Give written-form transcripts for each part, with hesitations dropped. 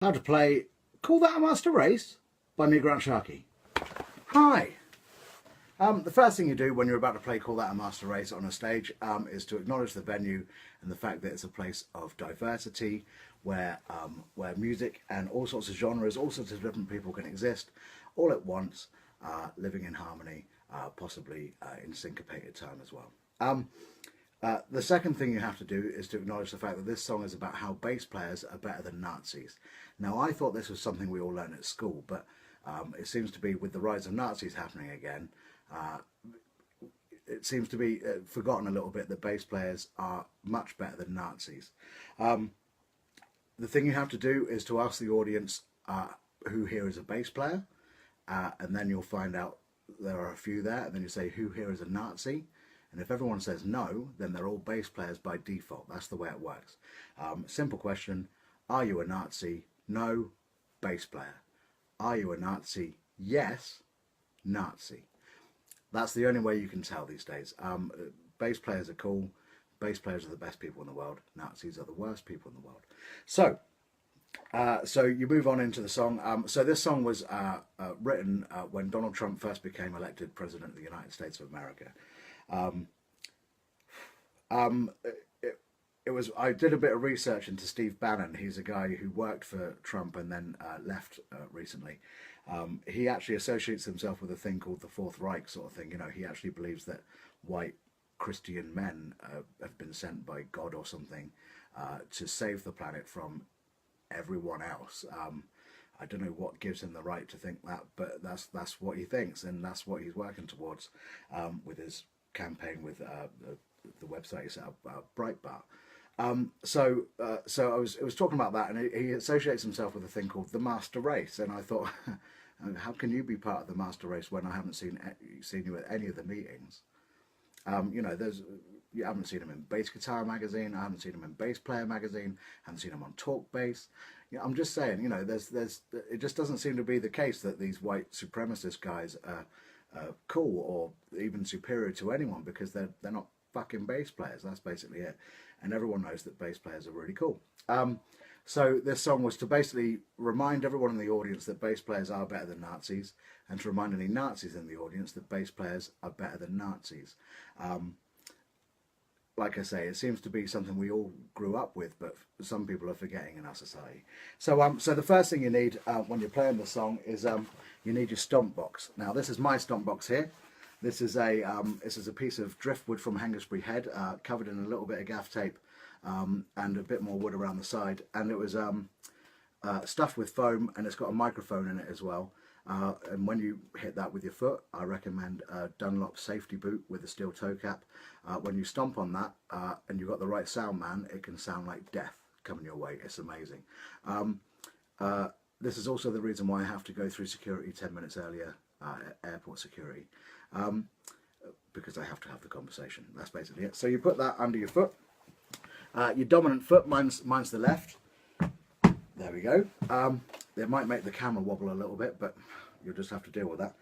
How to play Call That a Master Race by me, Grant Sharkey. Hi! The first thing you do when you're about to play Call That a Master Race on a stage is to acknowledge the venue and the fact that it's a place of diversity where music and all sorts of genres, all sorts of different people can exist all at once, living in harmony, possibly in syncopated time as well. The second thing you have to do is to acknowledge the fact that this song is about how bass players are better than Nazis. Now, I thought this was something we all learned at school, but it seems to be, with the rise of Nazis happening again, it seems to be forgotten a little bit that bass players are much better than Nazis. The thing you have to do is to ask the audience who here is a bass player, and then you'll find out there are a few there, and then you say, who here is a Nazi? And if everyone says no, then they're all bass players by default. That's the way it works. Simple question: are you a Nazi? No, bass player. Are you a Nazi? Yes, Nazi. That's the only way you can tell these days. Bass players are cool. Bass players are the best people in the world. Nazis are the worst people in the world. So you move on into the song. So this song was written when Donald Trump first became elected President of the United States of America. I did a bit of research into Steve Bannon. He's a guy who worked for Trump and then left recently. He actually associates himself with a thing called the Fourth Reich sort of thing. You know, he actually believes that white Christian men have been sent by God or something to save the planet from everyone else. I don't know what gives him the right to think that, but that's what he thinks, and that's what he's working towards with his campaign with the website he set up, Breitbart. So I was talking about that, and he associates himself with a thing called the Master Race, and I thought, how can you be part of the Master Race when I haven't seen you at any of the meetings? You know, you haven't seen him in Bass Guitar magazine, I haven't seen him in Bass Player magazine, haven't seen him on Talk Bass. You know, I'm just saying, you know, it just doesn't seem to be the case that these white supremacist guys are cool or even superior to anyone because they're not fucking bass players. That's basically it. And everyone knows that bass players are really cool. So this song was to basically remind everyone in the audience that bass players are better than Nazis, and to remind any Nazis in the audience that bass players are better than Nazis. Like I say, it seems to be something we all grew up with, but some people are forgetting in our society. So the first thing you need when you're playing the song is you need your stomp box. Now, this is my stomp box here. This is a piece of driftwood from Hengistbury Head, covered in a little bit of gaff tape and a bit more wood around the side. And it was stuffed with foam, and it's got a microphone in it as well. And when you hit that with your foot, I recommend a Dunlop safety boot with a steel toe cap. When you stomp on that and you've got the right sound man, it can sound like death coming your way. It's amazing. This is also the reason why I have to go through security 10 minutes earlier, airport security, because I have to have the conversation. That's basically it. So you put that under your foot. Your dominant foot, mine's the left. There we go. It might make the camera wobble a little bit, but you'll just have to deal with that.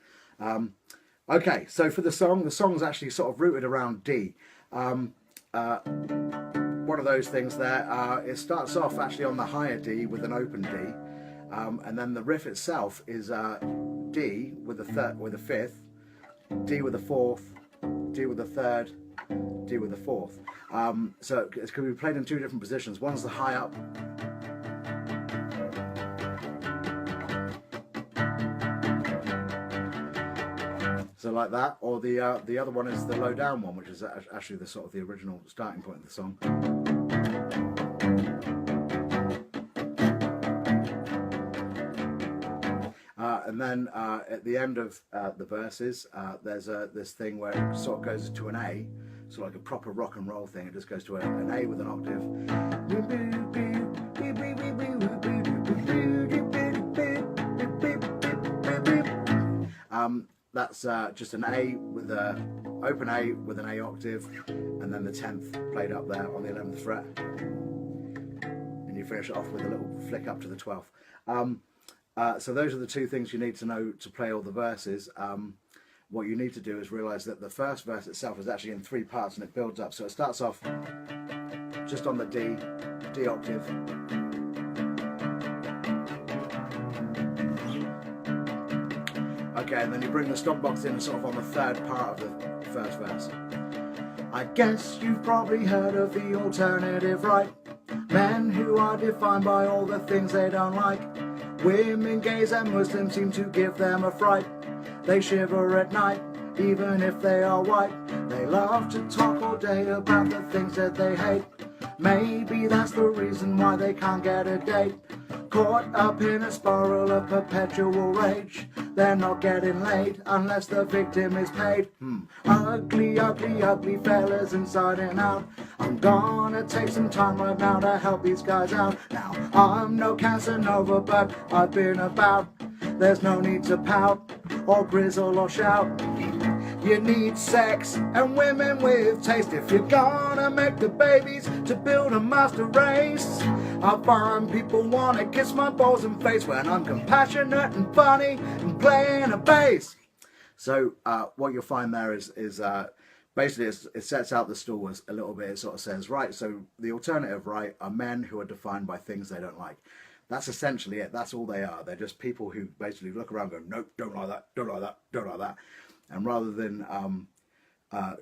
Okay, so for the song's actually sort of rooted around D. One of those things there, it starts off actually on the higher D with an open D, and then the riff itself is D with a fifth, D with a fourth, D with a third, D with a fourth. So it can be played in two different positions. One's the high up, so like that, or the other one is the low down one, which is actually the sort of the original starting point of the song. And then at the end of the verses, there's this thing where it sort of goes to an A, so like a proper rock and roll thing. It just goes to an A with an octave. That's just an A with an open A with an A octave, and then the 10th played up there on the 11th fret, and you finish it off with a little flick up to the 12th. So those are the two things you need to know to play all the verses. What you need to do is realise that the first verse itself is actually in three parts, and it builds up. So it starts off just on the D octave, okay, and then you bring the stop box in sort of on the third part of the first verse. I guess you've probably heard of the alternative right. Men who are defined by all the things they don't like. Women, gays and Muslims seem to give them a fright. They shiver at night, even if they are white. They love to talk all day about the things that they hate. Maybe that's the reason why they can't get a date. Caught up in a spiral of perpetual rage. They're not getting laid unless the victim is paid. Ugly, ugly, ugly fellas inside and out. I'm gonna take some time right now to help these guys out. Now, I'm no Casanova, but I've been about. There's no need to pout or grizzle or shout. You need sex and women with taste if you're gonna make the babies to build a master race. I find people wanna kiss my balls and face when I'm compassionate and funny and playing a bass. So what you'll find there is basically it sets out the stool a little bit. It sort of says, right, so the alternative right are men who are defined by things they don't like. That's essentially it. That's all they are. They're just people who basically look around and go, nope, don't like that, don't like that, don't like that. And rather than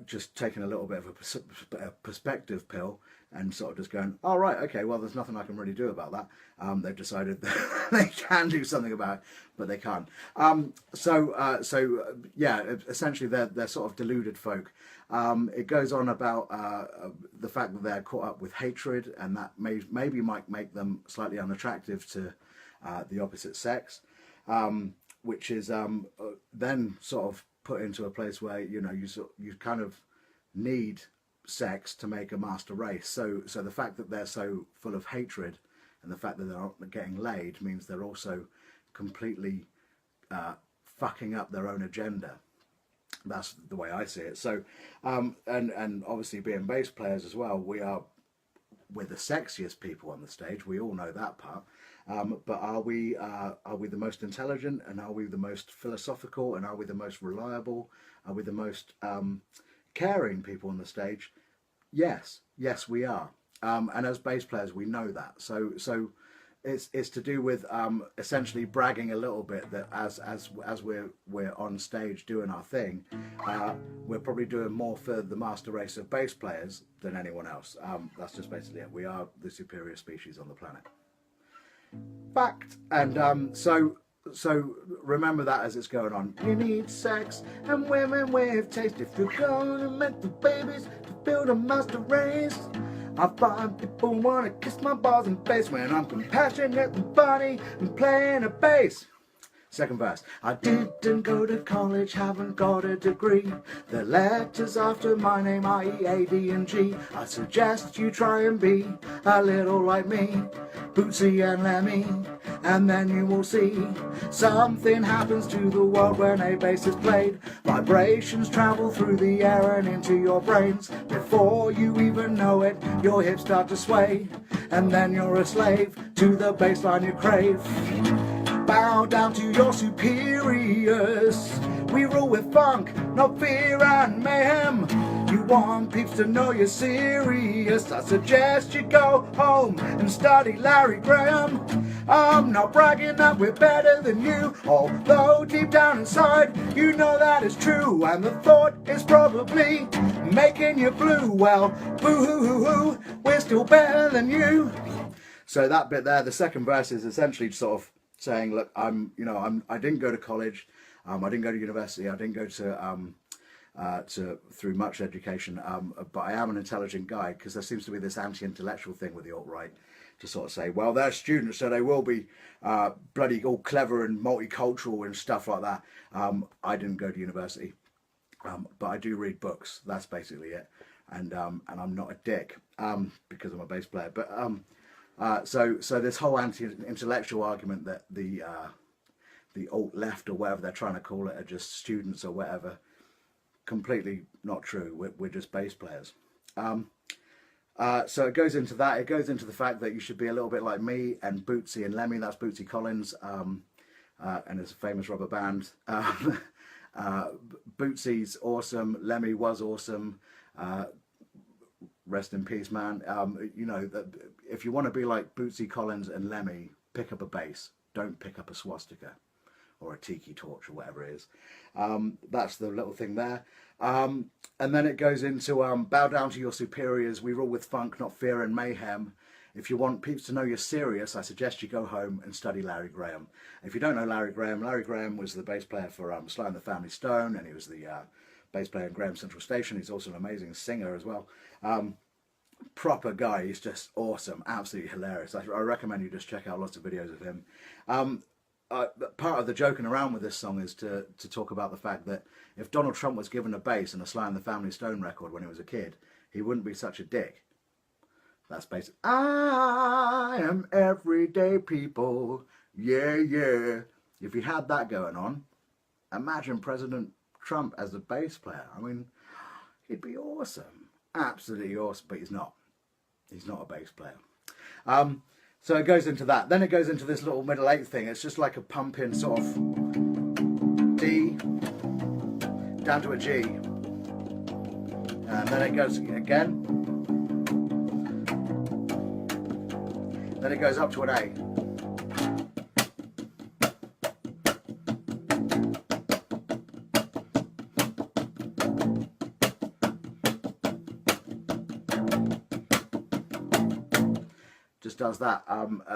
just taking a little bit of a perspective pill and sort of just going, oh, right, okay, well, there's nothing I can really do about that. They've decided that they can do something about it, but they can't. Yeah, essentially they're sort of deluded folk. It goes on about the fact that they're caught up with hatred, and that maybe might make them slightly unattractive to the opposite sex, which is then sort of put into a place where you kind of need sex to make a master race. So the fact that they're so full of hatred and the fact that they're not getting laid means they're also completely fucking up their own agenda. That's the way I see it. So and obviously being bass players as well, we're the sexiest people on the stage. We all know that part. But are we the most intelligent, and are we the most philosophical, and are we the most reliable? Are we the most caring people on the stage? Yes, we are. And as bass players, we know that. So it's to do with essentially bragging a little bit that as we're on stage doing our thing, we're probably doing more for the master race of bass players than anyone else. That's just basically it. We are the superior species on the planet. Fact. And so remember that as it's going on. You need sex and women with taste if you're gonna make the babies to build a master race. I find people wanna kiss my balls and face when I'm compassionate and funny and playing a bass. Second verse. I didn't go to college, haven't got a degree. The letters after my name are E, A, D and G. I suggest you try and be a little like me, Bootsy and Lemmy, and then you will see something happens to the world when a bass is played. Vibrations travel through the air and into your brains. Before you even know it, your hips start to sway, and then you're a slave to the bass line you crave. Bow down to your superiors. We rule with funk, not fear and mayhem. You want peeps to know you're serious. I suggest you go home and study Larry Graham. I'm not bragging that we're better than you, although deep down inside you know that it's true. And the thought is probably making you blue. Well, boo-hoo-hoo-hoo, we're still better than you. So that bit there, the second verse is essentially sort of saying, look, I didn't go to college, I didn't go to university, I didn't go to through much education, but I am an intelligent guy, because there seems to be this anti-intellectual thing with the alt-right to sort of say, well, they're students, so they will be bloody all clever and multicultural and stuff like that. I didn't go to university, but I do read books. That's basically it, and I'm not a dick because I'm a bass player, but. So this whole anti-intellectual argument that the alt-left or whatever they're trying to call it are just students or whatever, completely not true. We're just bass players. So it goes into that. It goes into the fact that you should be a little bit like me and Bootsy and Lemmy. That's Bootsy Collins, and it's a famous rubber band. Bootsy's awesome. Lemmy was awesome. Rest in peace, man. If you want to be like Bootsy Collins and Lemmy, pick up a bass. Don't pick up a swastika. or a tiki torch or whatever it is. That's the little thing there. And then it goes into bow down to your superiors. We rule with funk, not fear and mayhem. If you want peeps to know you're serious, I suggest you go home and study Larry Graham. If you don't know Larry Graham was the bass player for Sly and the Family Stone, and he was the bass player in Graham Central Station. He's also an amazing singer as well. Proper guy. He's just awesome, absolutely hilarious. I recommend you just check out lots of videos of him. Part of the joking around with this song is to talk about the fact that if Donald Trump was given a bass and a Sly and the Family Stone record when he was a kid, he wouldn't be such a dick. That's basic. I am everyday people. Yeah, yeah. If he had that going on, imagine President Trump as a bass player. I mean, he'd be awesome. Absolutely awesome. But he's not. He's not a bass player. So it goes into that. Then it goes into this little middle eight thing. It's just like a pump-in sort of D down to a G. And then it goes again. Then it goes up to an A. Just does that.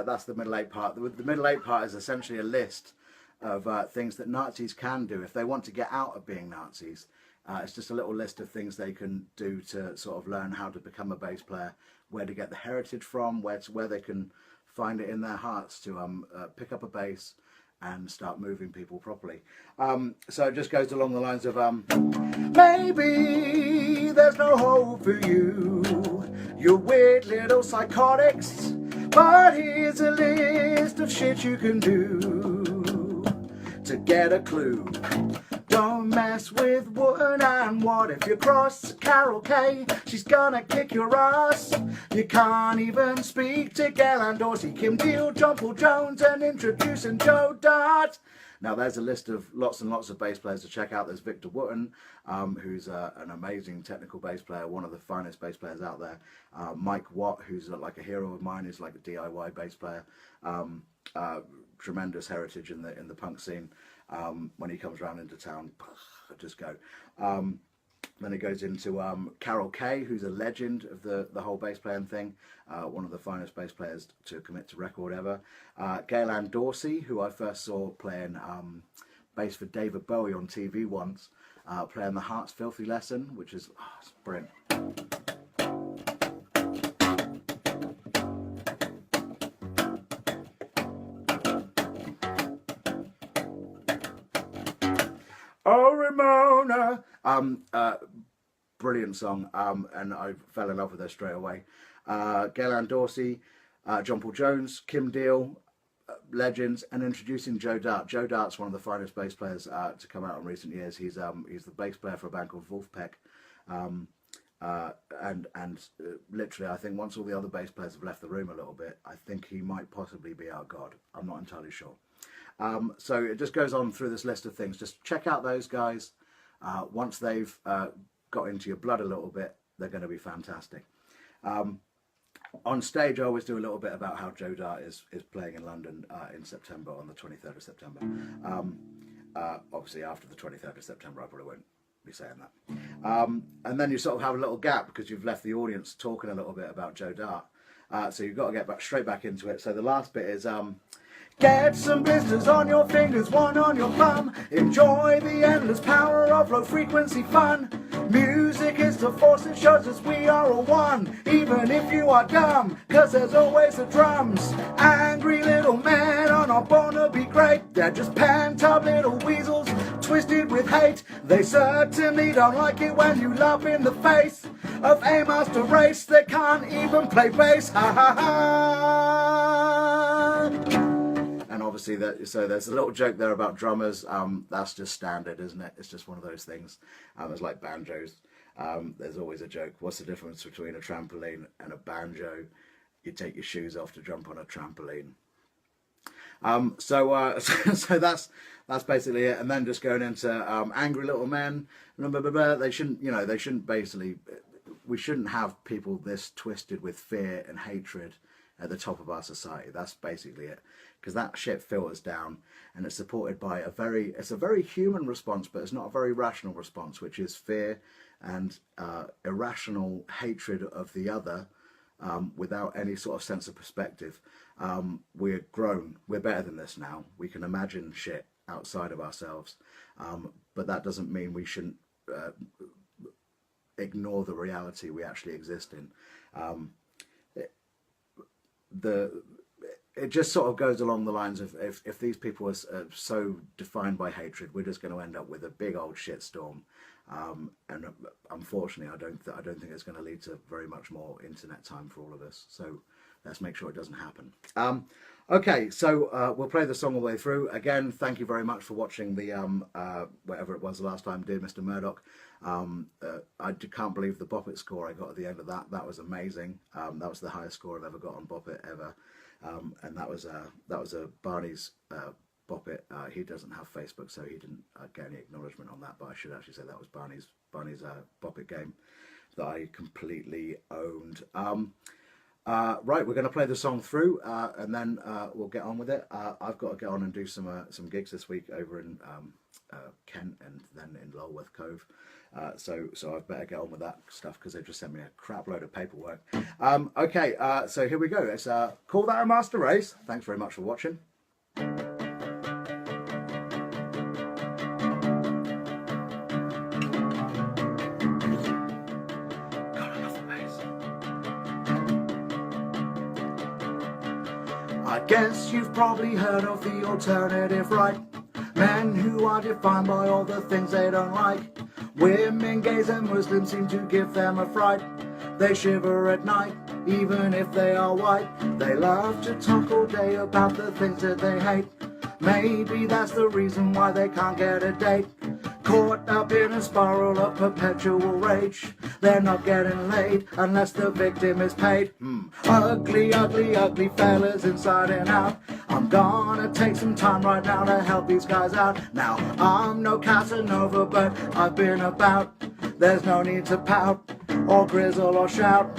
That's the middle eight part. The middle eight part is essentially a list of things that Nazis can do if they want to get out of being Nazis. It's just a little list of things they can do to sort of learn how to become a bass player, where to get the heritage from, where they can find it in their hearts to pick up a bass and start moving people properly. So it just goes along the lines of maybe there's no hope for you, you weird little psychotics, but here's a list of shit you can do to get a clue. Don't mess with wood, and what if you cross Carol Kay? She's gonna kick your ass. You can't even speak to Gail Dorsey, Kim Deal, John Paul Jones, and introducing Joe Dart. Now there's a list of lots and lots of bass players to check out. There's Victor Wooten, who's an amazing technical bass player, one of the finest bass players out there. Mike Watt, who's like a hero of mine, who's like a DIY bass player. Tremendous heritage in the punk scene. When he comes around into town, just go. Then it goes into Carol Kay, who's a legend of the whole bass playing thing, one of the finest bass players to commit to record ever. Gail Dorsey, who I first saw playing bass for David Bowie on TV once, playing the Heart's Filthy Lesson, which is it's brilliant. Oh, Ramona! Brilliant song, and I fell in love with her straight away. Gail Dorsey, John Paul Jones, Kim Deal, legends, and introducing Joe Dart. Joe Dart's one of the finest bass players to come out in recent years. He's the bass player for a band called Wolfpack, and literally, I think once all the other bass players have left the room a little bit, I think he might possibly be our god. I'm not entirely sure. So it just goes on through this list of things. Just check out those guys. Once they've got into your blood a little bit, they're going to be fantastic. On stage, I always do a little bit about how Joe Dart is playing in London in September, on the 23rd of September. Obviously, after the 23rd of September, I probably won't be saying that. And then you sort of have a little gap because you've left the audience talking a little bit about Joe Dart. So you've got to get straight back into it. So the last bit is... get some blisters on your fingers, one on your thumb. Enjoy the endless power of low frequency fun. Music is the force that shows us we are all one, even if you are dumb, cause there's always the drums. Angry little men are not born to be great. They're just pent up little weasels, twisted with hate. They certainly don't like it when you laugh in the face of a master race that can't even play bass. Ha ha ha. And obviously, so there's a little joke there about drummers. That's just standard, isn't it? It's just one of those things. It's like banjos. There's always a joke. What's the difference between a trampoline and a banjo? You take your shoes off to jump on a trampoline. So that's basically it. And then just going into angry little men. They shouldn't basically. We shouldn't have people this twisted with fear and hatred at the top of our society. That's basically it. because that shit filters down, and it's supported by it's a very human response, but it's not a very rational response, which is fear and irrational hatred of the other, without any sort of sense of perspective. We're grown, we're better than this now. We can imagine shit outside of ourselves, but that doesn't mean we shouldn't ignore the reality we actually exist in. It just sort of goes along the lines of, if these people are so defined by hatred, we're just going to end up with a big old shitstorm. And unfortunately, I don't think it's going to lead to very much more internet time for all of us. So let's make sure it doesn't happen. Okay, so we'll play the song all the way through. Again, thank you very much for watching the whatever it was the last time, Dear Mr. Murdoch. I can't believe the Bop It score I got at the end of that. That was amazing. That was the highest score I've ever got on Bop It ever. And that was a Barney's Bop It. He doesn't have Facebook, so he didn't get any acknowledgement on that. But I should actually say that was Barney's Bop It game that I completely owned. Right, we're going to play the song through, and then we'll get on with it. I've got to get on and do some gigs this week over in Kent and then in Lulworth Cove. So I've better get on with that stuff, because they've just sent me a crap load of paperwork. Okay, so here we go. It's Call That a Master Race. Thanks very much for watching. I guess you've probably heard of the alternative right. Men who are defined by all the things they don't like. Women, gays and Muslims seem to give them a fright. They shiver at night, even if they are white. They love to talk all day about the things that they hate. Maybe that's the reason why they can't get a date. Caught up in a spiral of perpetual rage. They're not getting laid unless the victim is paid. Ugly, ugly, ugly fellas inside and out. I'm gonna take some time right now to help these guys out. Now, I'm no Casanova, but I've been about. There's no need to pout or grizzle or shout.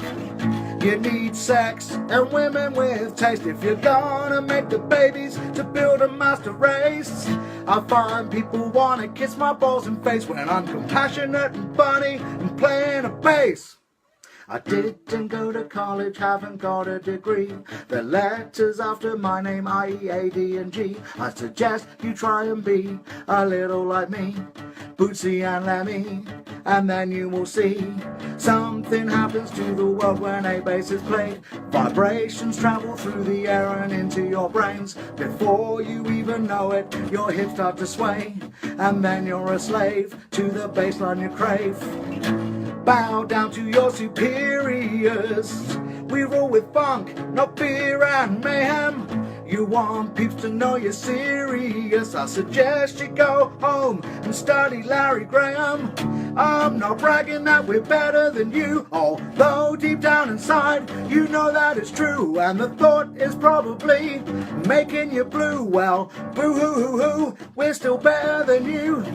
You need sex and women with taste if you're gonna make the babies to build a master race. I find people wanna kiss my balls and face when I'm compassionate and funny and playing a bass. I didn't go to college, haven't got a degree. The letters after my name, i.e. A, D and G. I suggest you try and be a little like me, Bootsy and Lemmy, and then you will see something happens to the world when a bass is played. Vibrations travel through the air and into your brains. Before you even know it, your hips start to sway, and then you're a slave to the bass line you crave. Bow down to your superiors. We roll with funk, not fear and mayhem. You want peeps to know you're serious. I suggest you go home and study Larry Graham. I'm not bragging that we're better than you, although deep down inside you know that it's true. And the thought is probably making you blue. Well, boo-hoo-hoo-hoo, we're still better than you.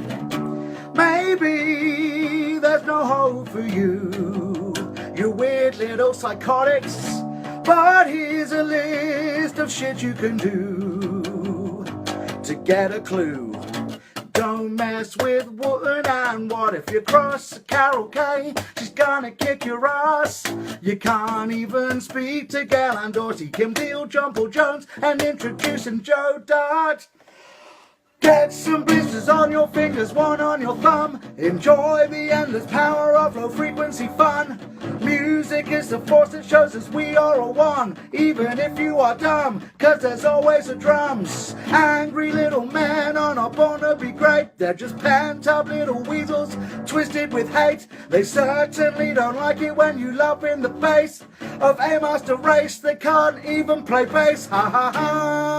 Maybe there's no hope for you, you weird little psychotics. But here's a list of shit you can do to get a clue. Don't mess with wood, and what if you cross Carol Kay? She's gonna kick your ass. You can't even speak to Gail Dorsey, Kim Deal, John Paul Jones, and introducing Joe Dart. Get some blisters on your fingers, one on your thumb. Enjoy the endless power of low frequency fun. Music is the force that shows us we are all one, even if you are dumb, cause there's always a drums. Angry little men are not born to be great. They're just pent up little weasels, twisted with hate. They certainly don't like it when you laugh in the face of a master race. They can't even play bass, ha ha ha.